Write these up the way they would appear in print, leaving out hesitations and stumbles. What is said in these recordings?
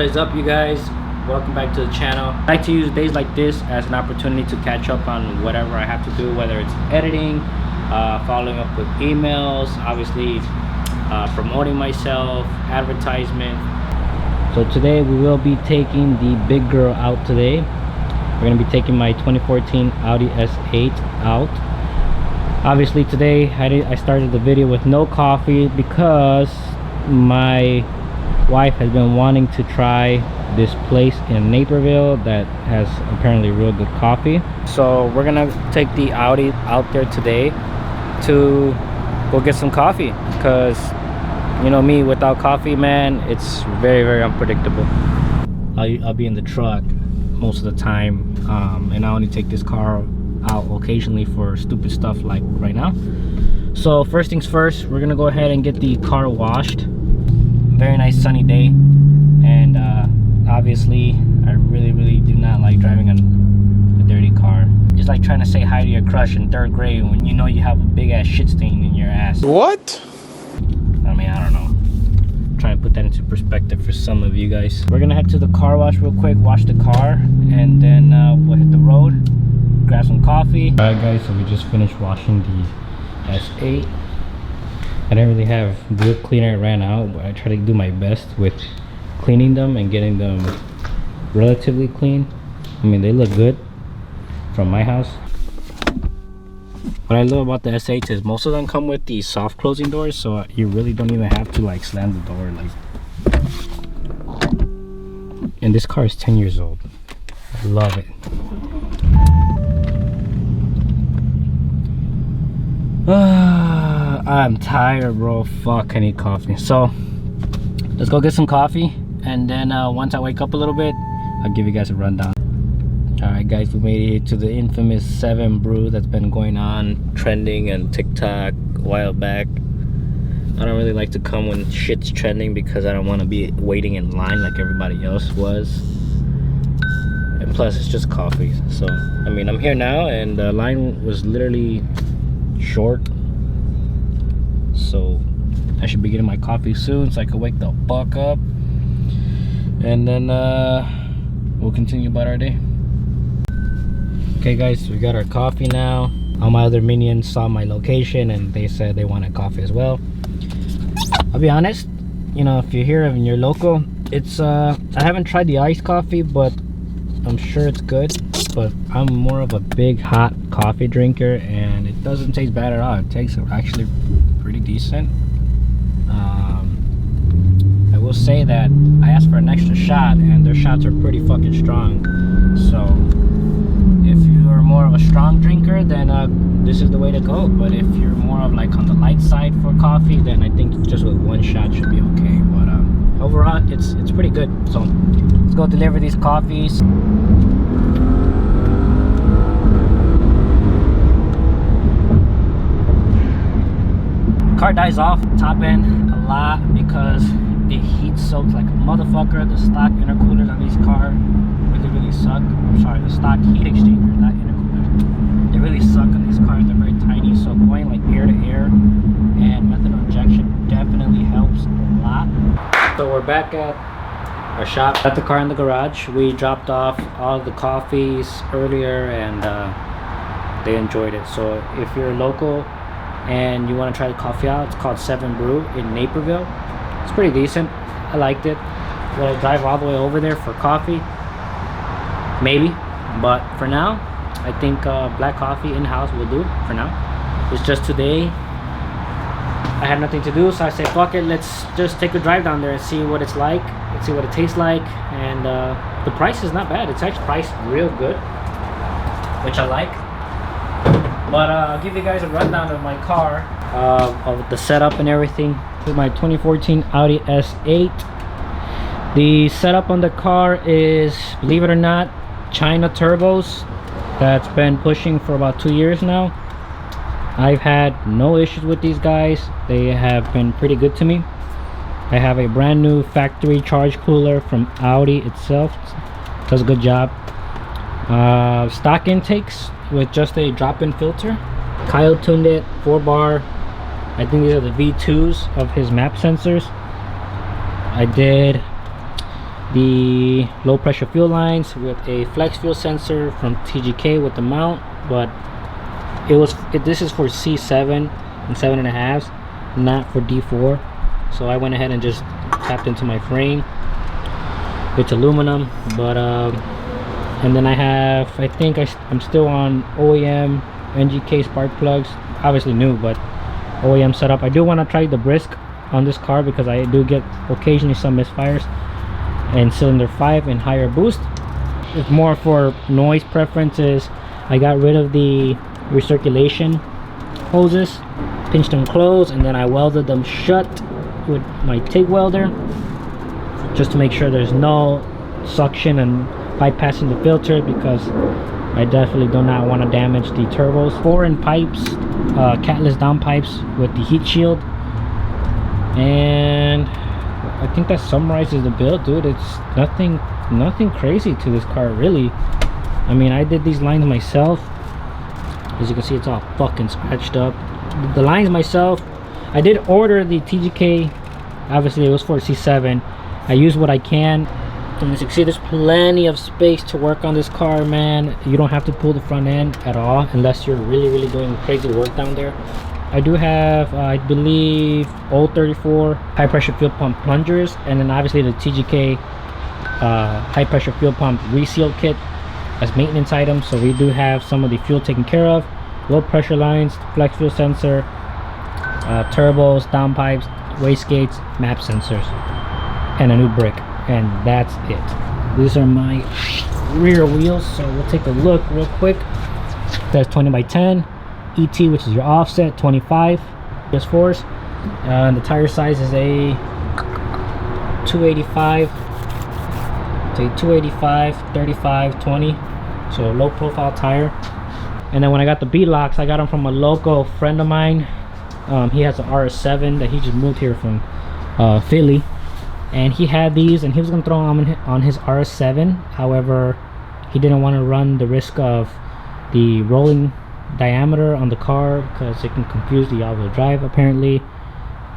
What is up, you guys? Welcome back to the channel. I like to use days like this as an opportunity to catch up on whatever I have to do, whether it's editing, following up with emails, obviously promoting myself, advertisement. So today we will be taking the big girl out today. We're going to be taking my 2014 Audi S8 out. Obviously today I started the video with no coffee because my wife has been wanting to try this place in Naperville that has apparently real good coffee. So we're gonna take the Audi out there today to go get some coffee, because you know me, without coffee, man, it's very unpredictable. I'll be in the truck most of the time, and I only take this car out occasionally for stupid stuff like right now. So first things first, we're gonna go ahead and get the car washed. Very nice sunny day, and obviously I really do not like driving a dirty car. It's like trying to say hi to your crush in 3rd grade when you know you have a big ass shit stain in your ass. What? I mean, I don't know. Try and put that into perspective for some of you guys. We're gonna head to the car wash real quick, wash the car, and then we'll hit the road, grab some coffee. Alright guys, so we just finished washing the S8. I didn't really have good cleaner, it ran out, but I try to do my best with cleaning them and getting them relatively clean. I mean, they look good from my house. What I love about the S8 is most of them come with the soft closing doors, so you really don't even have to like slam the door like. And this car is 10 years old. I love it. I'm tired, bro. Fuck, I need coffee. So let's go get some coffee, and then once I wake up a little bit, I'll give you guys a rundown. Alright guys, we made it to the infamous 7 brew that's been going on trending on TikTok a while back. I don't really like to come when shit's trending because I don't want to be waiting in line like everybody else was, and plus it's just coffee. So I mean, I'm here now and the line was literally short, so I should be getting my coffee soon so I can wake the fuck up, and then we'll continue about our day. Okay guys, we got our coffee now. All my other minions saw my location and they said they wanted coffee as well. I'll be honest, you know, if you're here and you're local, it's I haven't tried the iced coffee, but I'm sure it's good. But I'm more of a big hot coffee drinker, and it doesn't taste bad at all. It tastes actually pretty decent. I will say that I asked for an extra shot, and their shots are pretty fucking strong. So if you're more of a strong drinker, then this is the way to go. But if you're more of like on the light side for coffee, then I think just with 1 shot should be okay. But overall, it's pretty good. So let's go deliver these coffees. Car dies off top end a lot because it heat soaks like a motherfucker. The stock intercoolers on these cars really suck. I'm sorry, the stock heat exchangers, not intercoolers. They really suck on these cars. They're very tiny, so going like air to air and method of injection definitely helps a lot. So we're back at our shop. Got the car in the garage. We dropped off all the coffees earlier, and they enjoyed it. So if you're local and you want to try the coffee out, it's called 7 Brew in Naperville. It's pretty decent. I liked it. Will I drive all the way over there for coffee? Maybe, but for now I think black coffee in-house will do for now. It's just today I had nothing to do, so I said fuck it, let's just take a drive down there and see what it's like. Let's see what it tastes like. And the price is not bad. It's actually priced real good, which I like. But I'll give you guys a rundown of my car, of the setup and everything. This is my 2014 Audi S8. The setup on the car is, believe it or not, China turbos. That's been pushing for about 2 years now. I've had no issues with these guys. They have been pretty good to me. I have a brand new factory charge cooler from Audi itself. Does a good job. Stock intakes with just a drop-in filter. Kyle tuned it 4-bar. I think these are the V2s of his map sensors. I did the low pressure fuel lines with a flex fuel sensor from TGK with the mount, but this is for C7 and 7.5, not for D4. So I went ahead and just tapped into my frame. It's aluminum, but and then I have, I think I'm still on OEM NGK spark plugs, obviously new, but OEM setup. I do want to try the brisk on this car because I do get occasionally some misfires, and cylinder 5 and higher boost. It's more for noise preferences. I got rid of the recirculation hoses, pinched them closed, and then I welded them shut with my TIG welder just to make sure there's no suction and bypassing the filter, because I definitely do not want to damage the turbos. 4-in pipes, catless down pipes with the heat shield, and I think that summarizes the build, dude. It's nothing crazy to this car, really. I mean, I did these lines myself. As you can see, it's all fucking scratched up. The lines myself. I did order the TGK. Obviously, it was for C7. I use what I can. And as you can see, there's plenty of space to work on this car, man. You don't have to pull the front end at all unless you're really doing crazy work down there. I do have, I believe, old 34 high pressure fuel pump plungers, and then obviously the TGK high pressure fuel pump reseal kit as maintenance items. So we do have some of the fuel taken care of, low pressure lines, flex fuel sensor, turbos, downpipes, wastegates, map sensors, and a new brick, and that's it. These are my rear wheels, so we'll take a look real quick. That's 20x10 ET, which is your offset, 25 PS4s. And the tire size is a 285, so 285 35 20, so low profile tire. And then when I got the B-locks, I got them from a local friend of mine. He has an RS7 that he just moved here from Philly, and he had these and he was gonna throw them on his RS7. However, he didn't want to run the risk of the rolling diameter on the car because it can confuse the all-wheel drive. Apparently,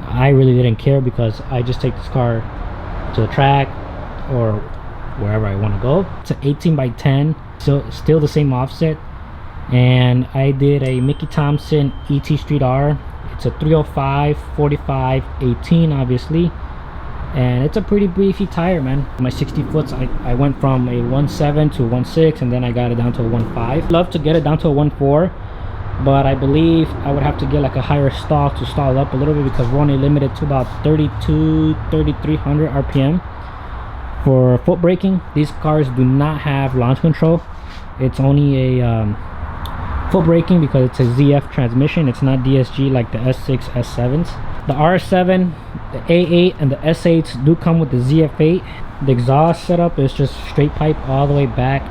I really didn't care because I just take this car to the track or wherever I want to go. It's an 18x10, so still the same offset, and I did a Mickey Thompson ET Street R. It's a 305 45 18, obviously, and it's a pretty beefy tire, man. My 60 foots, I went from a 1.7 to a 1.6, and then I got it down to a 1.5. Love to get it down to a 1.4, but I believe I would have to get like a higher stall to stall up a little bit because we're only limited to about 3,300 RPM for foot braking. These cars do not have launch control. It's only a foot braking because it's a ZF transmission. It's not DSG like the S6, S7s. The R7, the A8, and the S8s do come with the ZF8. The exhaust setup is just straight pipe all the way back,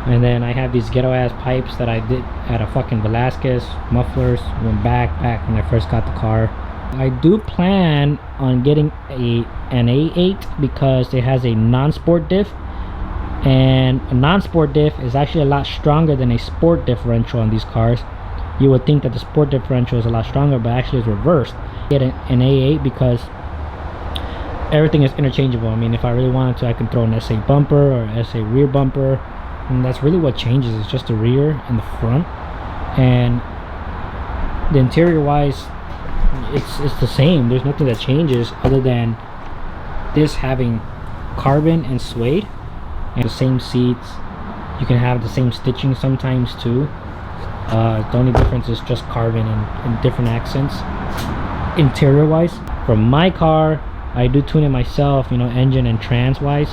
and then I have these ghetto ass pipes that I did at a fucking Velasquez. Mufflers went back when I first got the car. I do plan on getting an A8 because it has a non-sport diff, and a non-sport diff is actually a lot stronger than a sport differential on these cars. You would think that the sport differential is a lot stronger, but actually it's reversed. Get an A8 because everything is interchangeable. I mean, if I really wanted to, I can throw an S8 bumper or an S8 rear bumper, and that's really what changes. It's just the rear and the front, and the interior wise it's the same. There's nothing that changes other than this having carbon and suede and the same seats. You can have the same stitching sometimes too. The only difference is just carbon and different accents interior wise. For my car, I do tune it myself, you know, engine and trans wise,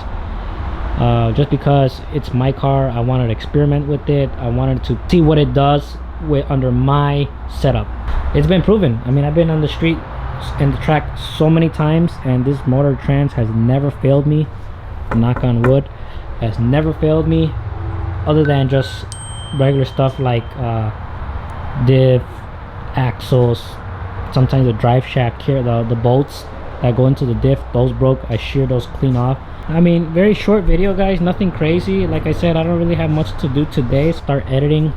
just because it's my car. I wanted to experiment with it. I wanted to see what it does under my setup. It's been proven. I mean, I've been on the street and the track so many times, and this motor trans has never failed me. Knock on wood, has never failed me, other than just regular stuff like diff, axles, sometimes the drive shaft here, the bolts that go into the diff, those broke. I sheared those clean off. I mean, very short video, guys, nothing crazy. Like I said, I don't really have much to do today. Start editing